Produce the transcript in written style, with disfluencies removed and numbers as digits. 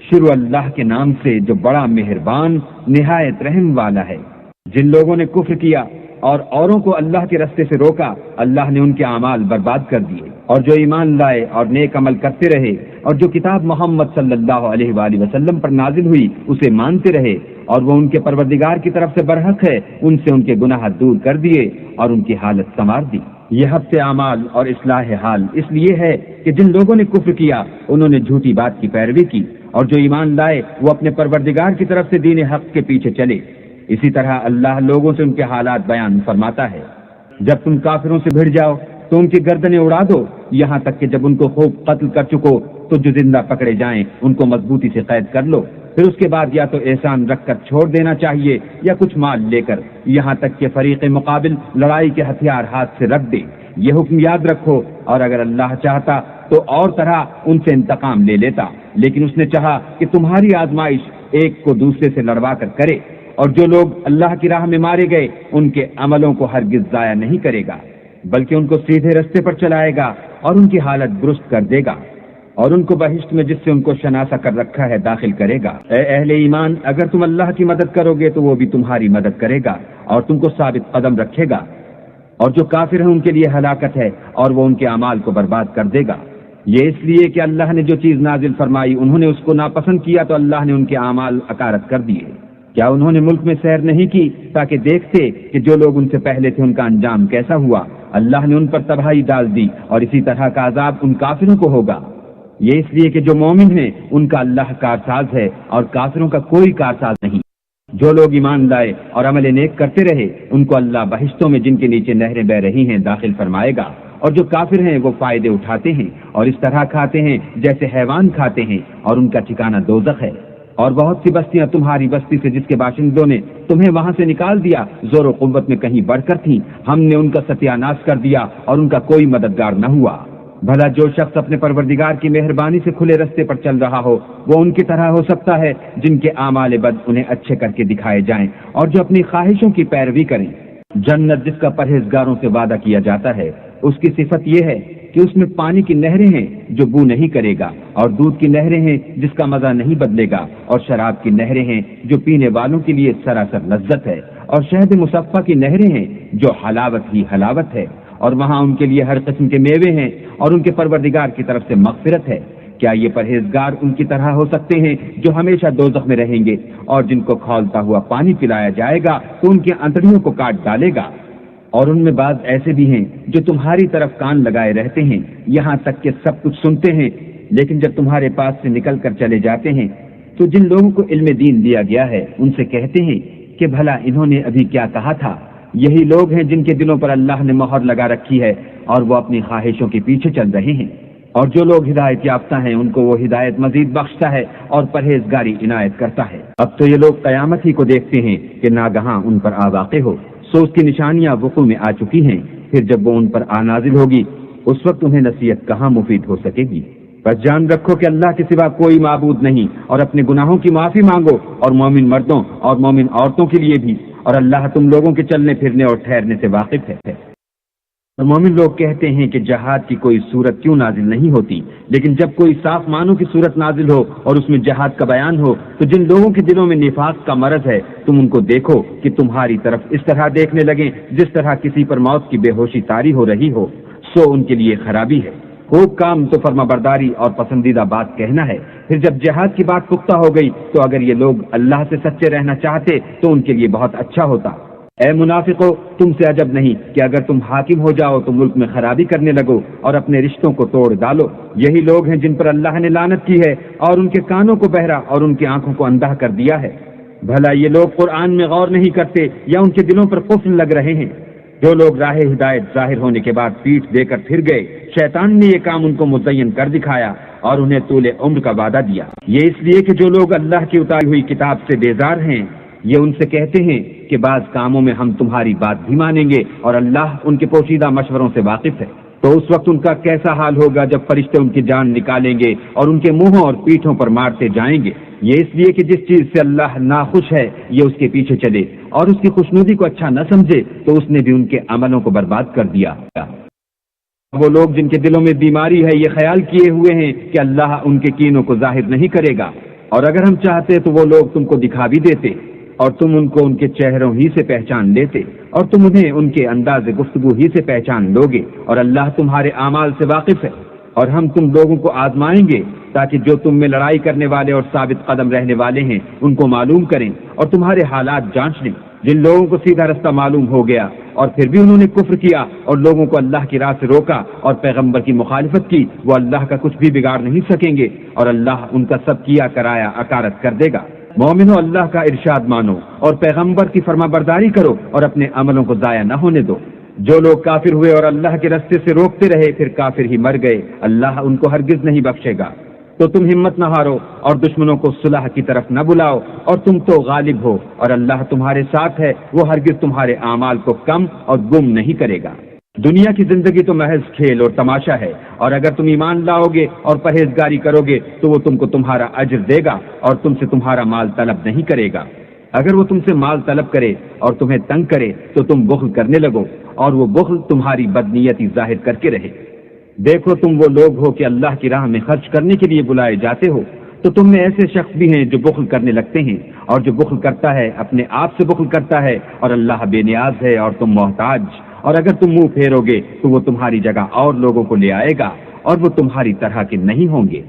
شروع اللہ کے نام سے جو بڑا مہربان نہایت رحم والا ہے۔ جن لوگوں نے کفر کیا اور اوروں کو اللہ کے رستے سے روکا، اللہ نے ان کے اعمال برباد کر دیے، اور جو ایمان لائے اور نیک عمل کرتے رہے اور جو کتاب محمد صلی اللہ علیہ وآلہ وسلم پر نازل ہوئی اسے مانتے رہے اور وہ ان کے پروردگار کی طرف سے برحق ہے، ان سے ان کے گناہ دور کر دیے اور ان کی حالت سنوار دی۔ یہ حبس اعمال اور اصلاح حال اس لیے ہے کہ جن لوگوں نے کفر کیا انہوں نے جھوٹی بات کی پیروی کی، اور جو ایمان لائے وہ اپنے پروردگار کی طرف سے دین حق کے پیچھے چلے۔ اسی طرح اللہ لوگوں سے ان کے حالات بیان فرماتا ہے۔ جب تم کافروں سے بھڑ جاؤ تو ان کی گردنیں اڑا دو، یہاں تک کہ جب ان کو خوب قتل کر چکو تو جو زندہ پکڑے جائیں ان کو مضبوطی سے قید کر لو، پھر اس کے بعد یا تو احسان رکھ کر چھوڑ دینا چاہیے یا کچھ مال لے کر، یہاں تک کہ فریق مقابل لڑائی کے ہتھیار ہاتھ سے رکھ دے۔ یہ حکم یاد رکھو، اور اگر اللہ چاہتا تو اور طرح ان سے انتقام لے لیتا، لیکن اس نے چاہا کہ تمہاری آزمائش ایک کو دوسرے سے لڑوا کر کرے، اور جو لوگ اللہ کی راہ میں مارے گئے ان کے عملوں کو ہرگز ضائع نہیں کرے گا، بلکہ ان کو سیدھے رستے پر چلائے گا اور ان کی حالت درست کر دے گا، اور ان کو بہشت میں جس سے ان کو شناسا کر رکھا ہے داخل کرے گا۔ اے اہل ایمان، اگر تم اللہ کی مدد کرو گے تو وہ بھی تمہاری مدد کرے گا اور تم کو ثابت قدم رکھے گا، اور جو کافر ہیں ان کے لیے ہلاکت ہے اور وہ ان کے اعمال کو برباد کر دے گا۔ یہ اس لیے کہ اللہ نے جو چیز نازل فرمائی انہوں نے اس کو ناپسند کیا تو اللہ نے ان کے اعمال اکارت کر دیے۔ کیا انہوں نے ملک میں سیر نہیں کی تاکہ دیکھتے کہ جو لوگ ان سے پہلے تھے ان کا انجام کیسا ہوا؟ اللہ نے ان پر تباہی ڈال دی، اور اسی طرح کا عذاب ان کافروں کو ہوگا۔ یہ اس لیے کہ جو مومن ہیں ان کا اللہ کارساز ہے اور کافروں کا کوئی کارساز نہیں۔ جو لوگ ایمان لائے اور عمل نیک کرتے رہے ان کو اللہ بہشتوں میں جن کے نیچے نہریں بہ رہی ہیں داخل فرمائے گا، اور جو کافر ہیں وہ فائدے اٹھاتے ہیں اور اس طرح کھاتے ہیں جیسے حیوان کھاتے ہیں، اور ان کا ٹھکانہ دوزخ ہے۔ اور بہت سی بستیاں تمہاری بستی سے جس کے باشندوں نے تمہیں وہاں سے نکال دیا زور و قوت میں کہیں بڑھ کر تھیں، ہم نے ان کا ستیہ ناش کر دیا اور ان کا کوئی مددگار نہ ہوا۔ بھلا جو شخص اپنے پروردگار کی مہربانی سے کھلے رستے پر چل رہا ہو وہ ان کی طرح ہو سکتا ہے جن کے اعمال بد انہیں اچھے کر کے دکھائے جائیں اور جو اپنی خواہشوں کی پیروی کریں۔ جنت جس کا پرہیزگاروں سے وعدہ کیا جاتا ہے اس کی صفت یہ ہے کہ اس میں پانی کی نہریں ہیں جو بو نہیں کرے گا، اور دودھ کی نہریں ہیں جس کا مزہ نہیں بدلے گا، اور شراب کی نہریں ہیں جو پینے والوں کے لیے سراسر لذت ہے، اور شہد مصفا کی نہریں ہیں جو حلاوت ہی حلاوت ہے، اور وہاں ان کے لیے ہر قسم کے میوے ہیں اور ان کے پروردگار کی طرف سے مغفرت ہے۔ کیا یہ پرہیزگار ان کی طرح ہو سکتے ہیں جو ہمیشہ دوزخ میں رہیں گے اور جن کو کھولتا ہوا پانی پلایا جائے گا تو ان کی انتڑیوں کو کاٹ ڈالے گا؟ اور ان میں بعض ایسے بھی ہیں جو تمہاری طرف کان لگائے رہتے ہیں یہاں تک کہ سب کچھ سنتے ہیں، لیکن جب تمہارے پاس سے نکل کر چلے جاتے ہیں تو جن لوگوں کو علم دین دیا گیا ہے ان سے کہتے ہیں کہ بھلا انہوں نے ابھی کیا کہا تھا؟ یہی لوگ ہیں جن کے دلوں پر اللہ نے مہر لگا رکھی ہے اور وہ اپنی خواہشوں کے پیچھے چل رہے ہیں، اور جو لوگ ہدایت یافتہ ہیں ان کو وہ ہدایت مزید بخشتا ہے اور پرہیزگاری عنایت کرتا ہے۔ اب تو یہ لوگ قیامت ہی کو دیکھتے ہیں کہ ناگہاں ان پر آ واقع ہو، سو اس کی نشانیاں وقوع میں آ چکی ہیں، پھر جب وہ ان پر آ نازل ہوگی اس وقت انہیں نصیحت کہاں مفید ہو سکے گی۔ بس جان رکھو کہ اللہ کے سوا کوئی معبود نہیں، اور اپنے گناہوں کی معافی مانگو، اور مومن مردوں اور مومن عورتوں کے لیے بھی، اور اللہ تم لوگوں کے چلنے پھرنے اور ٹھہرنے سے واقف ہے۔ اور مومن لوگ کہتے ہیں کہ جہاد کی کوئی صورت کیوں نازل نہیں ہوتی، لیکن جب کوئی صاف معنوں کی صورت نازل ہو اور اس میں جہاد کا بیان ہو تو جن لوگوں کے دلوں میں نفاق کا مرض ہے تم ان کو دیکھو کہ تمہاری طرف اس طرح دیکھنے لگیں جس طرح کسی پر موت کی بے ہوشی طاری ہو رہی ہو، سو ان کے لیے خرابی ہے۔ خوب کام تو فرما برداری اور پسندیدہ بات کہنا ہے، پھر جب جہاد کی بات پختہ ہو گئی تو اگر یہ لوگ اللہ سے سچے رہنا چاہتے تو ان کے لیے بہت اچھا ہوتا۔ اے منافقو، تم سے عجب نہیں کہ اگر تم حاکم ہو جاؤ تو ملک میں خرابی کرنے لگو اور اپنے رشتوں کو توڑ ڈالو۔ یہی لوگ ہیں جن پر اللہ نے لعنت کی ہے اور ان کے کانوں کو بہرا اور ان کی آنکھوں کو اندھا کر دیا ہے۔ بھلا یہ لوگ قرآن میں غور نہیں کرتے یا ان کے دلوں پر قفل لگ رہے ہیں؟ جو لوگ راہ ہدایت ظاہر ہونے کے بعد پیٹھ دے کر پھر گئے، شیطان نے یہ کام ان کو مزین کر دکھایا اور انہیں طول عمر کا وعدہ دیا۔ یہ اس لیے کہ جو لوگ اللہ کی اتاری ہوئی کتاب سے بیزار ہیں یہ ان سے کہتے ہیں کہ بعض کاموں میں ہم تمہاری بات بھی مانیں گے اور اللہ ان کے پوشیدہ مشوروں سے واقف ہے۔ تو اس وقت ان کا کیسا حال ہوگا جب فرشتے ان کی جان نکالیں گے اور ان کے منہوں اور پیٹھوں پر مارتے جائیں گے۔ یہ اس لیے کہ جس چیز سے اللہ ناخوش ہے یہ اس کے پیچھے چلے اور اس کی خوشنودی کو اچھا نہ سمجھے تو اس نے بھی ان کے عملوں کو برباد کر دیا۔ وہ لوگ جن کے دلوں میں بیماری ہے یہ خیال کیے ہوئے ہیں کہ اللہ ان کے کینوں کو ظاہر نہیں کرے گا، اور اگر ہم چاہتے تو وہ لوگ تم کو دکھا بھی دیتے اور تم ان کو ان کے چہروں ہی سے پہچان لیتے اور تم انہیں ان کے انداز گفتگو ہی سے پہچان لوگے، اور اللہ تمہارے اعمال سے واقف ہے۔ اور ہم تم لوگوں کو آزمائیں گے تاکہ جو تم میں لڑائی کرنے والے اور ثابت قدم رہنے والے ہیں ان کو معلوم کریں اور تمہارے حالات جانچ لیں۔ جن لوگوں کو سیدھا رستہ معلوم ہو گیا اور پھر بھی انہوں نے کفر کیا اور لوگوں کو اللہ کی راہ سے روکا اور پیغمبر کی مخالفت کی، وہ اللہ کا کچھ بھی بگاڑ نہیں سکیں گے اور اللہ ان کا سب کیا کرایا اکارت کر دے گا۔ مومنو، اللہ کا ارشاد مانو اور پیغمبر کی فرما برداری کرو اور اپنے عملوں کو ضائع نہ ہونے دو۔ جو لوگ کافر ہوئے اور اللہ کے رستے سے روکتے رہے پھر کافر ہی مر گئے، اللہ ان کو ہرگز نہیں بخشے گا۔ تو تم ہمت نہ ہارو اور دشمنوں کو صلح کی طرف نہ بلاؤ، اور تم تو غالب ہو اور اللہ تمہارے ساتھ ہے، وہ ہرگز تمہارے اعمال کو کم اور گم نہیں کرے گا۔ دنیا کی زندگی تو محض کھیل اور تماشا ہے، اور اگر تم ایمان لاؤ گے اور پرہیزگاری کرو گے تو وہ تم کو تمہارا اجر دے گا اور تم سے تمہارا مال طلب نہیں کرے گا۔ اگر وہ تم سے مال طلب کرے اور تمہیں تنگ کرے تو تم بخل کرنے لگو، اور وہ بخل تمہاری بدنیتی ظاہر کر کے رہے۔ دیکھو، تم وہ لوگ ہو کہ اللہ کی راہ میں خرچ کرنے کے لیے بلائے جاتے ہو، تو تم میں ایسے شخص بھی ہیں جو بخل کرنے لگتے ہیں، اور جو بخل کرتا ہے اپنے آپ سے بخل کرتا ہے، اور اللہ بے نیاز ہے اور تم محتاج۔ اور اگر تم منہ پھیرو گے تو وہ تمہاری جگہ اور لوگوں کو لے آئے گا، اور وہ تمہاری طرح کے نہیں ہوں گے۔